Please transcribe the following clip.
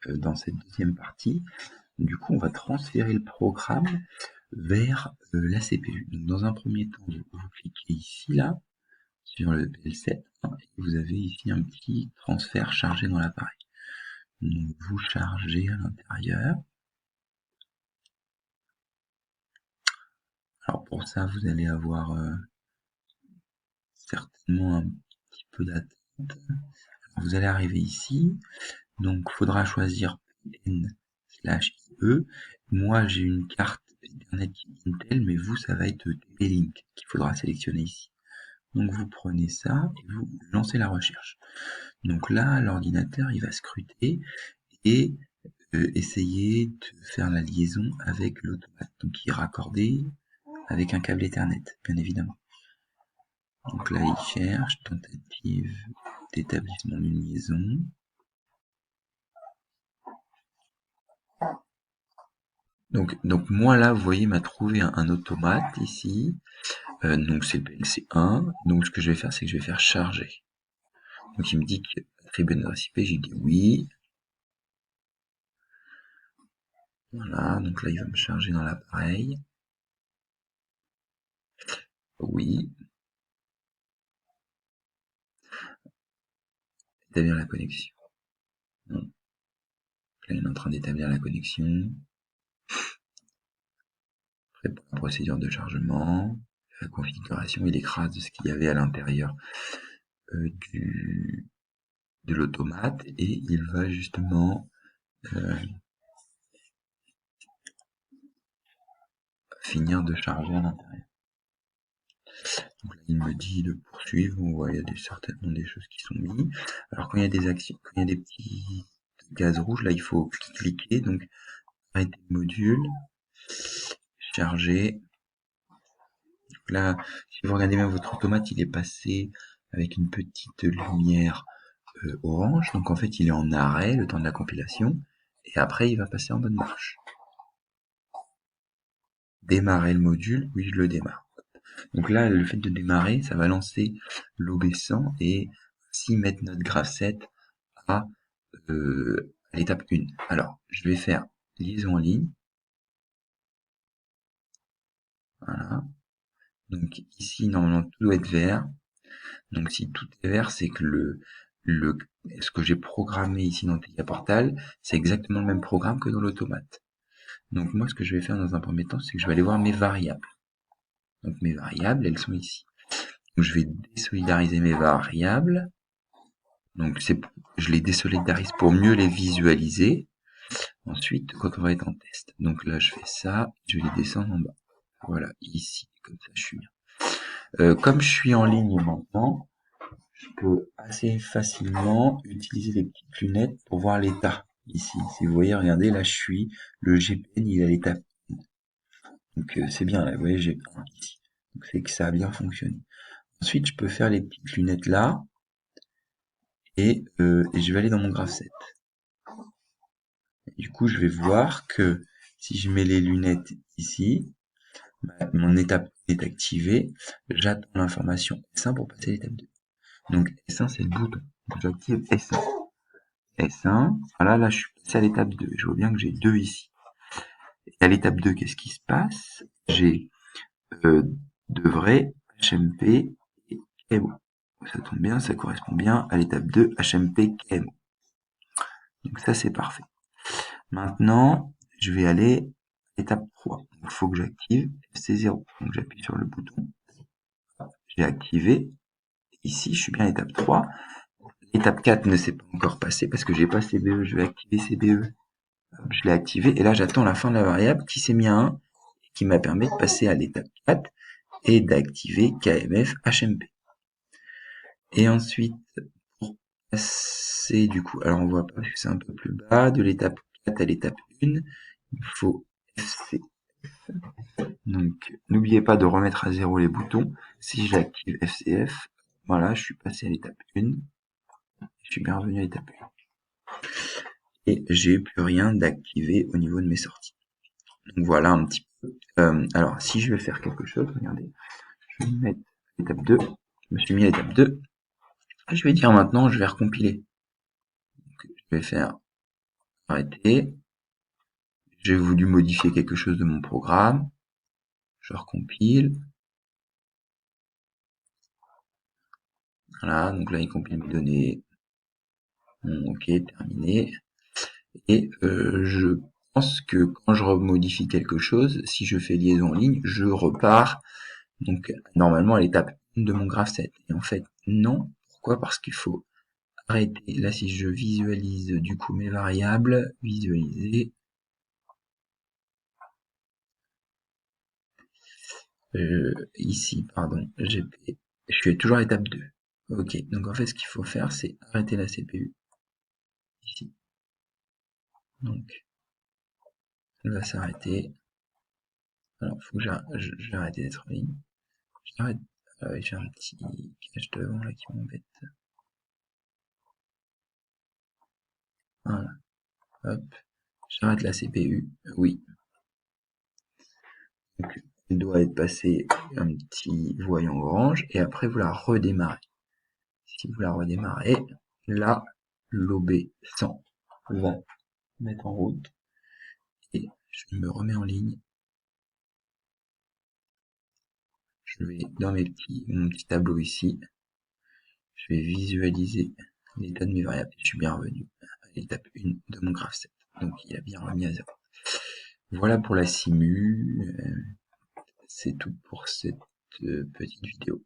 dans cette deuxième partie, du coup, on va transférer le programme vers la CPU. Donc, dans un premier temps, vous cliquez ici, là, sur le PL7, et vous avez ici un petit transfert chargé dans l'appareil. Donc, vous chargez à l'intérieur. Alors, pour ça, vous allez avoir certainement un petit peu d'attente. Vous allez arriver ici, donc faudra choisir PN/IE. Moi, j'ai une carte Ethernet Intel, mais vous, ça va être TP-Link qu'il faudra sélectionner ici. Donc vous prenez ça et vous lancez la recherche. Donc là, l'ordinateur, il va scruter et essayer de faire la liaison avec l'automate, donc qui est raccordé avec un câble Ethernet, bien évidemment. Donc là, il cherche tentative d'établissement d'une liaison. Donc moi là, vous voyez, m'a trouvé un automate ici. Donc c'est le PLC1. Donc ce que je vais faire, c'est que je vais faire charger. Donc il me dit que attribuer une adresse IP, j'ai dit oui. Voilà, donc là il va me charger dans l'appareil. Oui. Établir la connexion. Non. Là il est en train d'établir la connexion. Prêt pour la procédure de chargement. La configuration, il écrase ce qu'il y avait à l'intérieur de l'automate et il va justement finir de charger à l'intérieur. Donc là, il me dit de poursuivre. On voit, il y a certainement des choses qui sont mises. Alors quand il y a des actions, quand il y a des petits gaz rouges, là il faut cliquer. Donc arrêter le module, charger. Donc là, si vous regardez bien votre automate, il est passé avec une petite lumière orange. Donc en fait, il est en arrêt le temps de la compilation. Et après, il va passer en mode marche. Démarrer le module, oui, je le démarre. Donc là, le fait de démarrer, ça va lancer l'OB100 et ainsi mettre notre graph7 à l'étape 1. Alors, je vais faire liaison en ligne. Voilà. Donc ici, normalement, tout doit être vert. Donc si tout est vert, c'est que ce que j'ai programmé ici dans TIA Portal, c'est exactement le même programme que dans l'automate. Donc moi, ce que je vais faire dans un premier temps, c'est que je vais aller voir mes variables. Donc mes variables, elles sont ici. Donc je vais désolidariser mes variables. Donc je les désolidarise pour mieux les visualiser. Ensuite, quand on va être en test. Donc là, je fais ça, je vais les descendre en bas. Voilà, ici, comme ça, je suis bien. Comme je suis en ligne maintenant, je peux assez facilement utiliser les petites lunettes pour voir l'état. Ici, si vous voyez, regardez, là, je suis, le GPN, il est à l'état. Donc c'est bien, là, vous voyez, j'ai un ici. Donc c'est que ça a bien fonctionné. Ensuite, je peux faire les petites lunettes là, et je vais aller dans mon graph 7. Du coup, je vais voir que si je mets les lunettes ici, mon étape est activée, j'attends l'information S1 pour passer à l'étape 2. Donc S1, c'est le bouton. Donc j'active S1. S1, voilà, là je suis passé à l'étape 2. Je vois bien que j'ai 2 ici. Et à l'étape 2, qu'est-ce qui se passe? J'ai de vrais HMP et KMO. Ça tombe bien, ça correspond bien à l'étape 2 HMP KMO. Donc ça c'est parfait. Maintenant, je vais aller à l'étape 3. Il faut que j'active FC0. Donc j'appuie sur le bouton. J'ai activé. Ici, je suis bien à l'étape 3. L'étape 4 ne s'est pas encore passée parce que j'ai pas CBE. Je vais activer CBE. Je l'ai activé et là j'attends la fin de la variable qui s'est mis à 1 et qui m'a permis de passer à l'étape 4 et d'activer KMF HMP. Et ensuite, pour passer du coup, alors on voit pas parce que c'est un peu plus bas, de l'étape 4 à l'étape 1, il faut FC. Donc n'oubliez pas de remettre à 0 les boutons. Si j'active FCF, voilà, je suis passé à l'étape 1. Je suis bien revenu à l'étape 1. Et j'ai plus rien d'activé au niveau de mes sorties. Donc voilà un petit peu. Alors si je vais faire quelque chose, regardez, je vais me mettre à l'étape 2. Je me suis mis à l'étape 2. Je vais dire maintenant, je vais recompiler. Donc, je vais faire arrêter. J'ai voulu modifier quelque chose de mon programme. Je recompile. Voilà, donc là il compile mes données. Bon, ok, terminé. Et je pense que quand je remodifie quelque chose, si je fais liaison en ligne, je repars donc normalement à l'étape 1 de mon graph 7. Et en fait, non. Pourquoi? Parce qu'il faut arrêter. Là, si je visualise du coup mes variables, visualiser, ici, pardon, GP, je suis toujours à l'étape 2. Ok, donc en fait, ce qu'il faut faire, c'est arrêter la CPU, ici. Donc, elle va s'arrêter. Alors, faut que j'arrête d'être en ligne. J'arrête, j'ai un petit cache devant là qui m'embête. Voilà, hop, j'arrête la CPU, oui. Donc, elle doit être passée un petit voyant orange, et après vous la redémarrez. Si vous la redémarrez, là, l'OB100 va mettre en route, et je me remets en ligne. Je vais dans mon petit tableau ici, je vais visualiser l'état de mes variables. Je suis bien revenu à l'étape 1 de mon graph 7. Donc il a bien remis à 0. Voilà pour la simu. C'est tout pour cette petite vidéo.